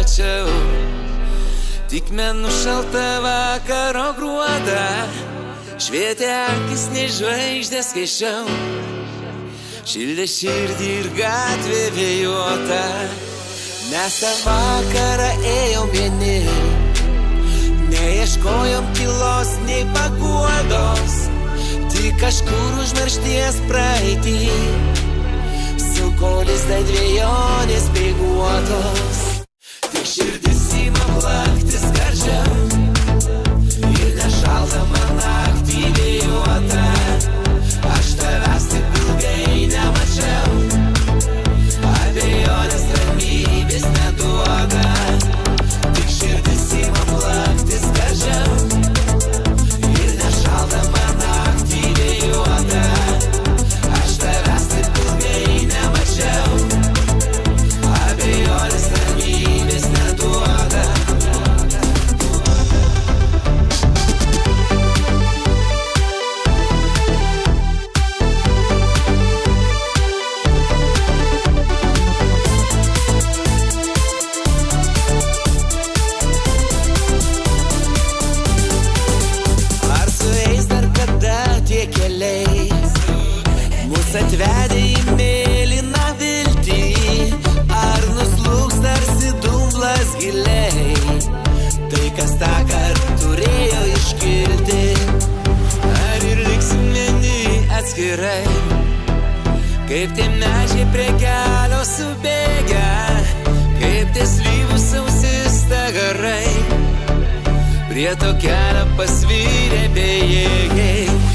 mačiau. Tik menų šaltą vakaro gruodą, švietė akis nei žvaigždės keičiau. Šildė širdį ir gatvė vėjuota. Mes tą vakarą ėjom vieni, neieškojom tylos nei paguodos, tik kažkur užmaršties praeitį, sukolis tai dvejonės bėguotos. Tik širdis ima plakti skardžiau ir nešalta man naktį vėjuota. Aš tavęs taip ilgai nemačiau, abejonės ramybės neduoda. Tik širdis ima plakti skardžiau ir nešalta man naktį vėjuota. Aš tavęs taip ilgai nemačiau, abejonės ramybės neduoda. Atvedė į mėlyną viltį, ar nuslūgs tarsi dumblas giliai, tai kas tąkart turėjo iškilti, ar ir liksim vieni atskirai, kaip tie medžiai prie kelio subėgę, kaip tie slyvų sausi stagarai, prie to kelio pasvyrė bejėgiai.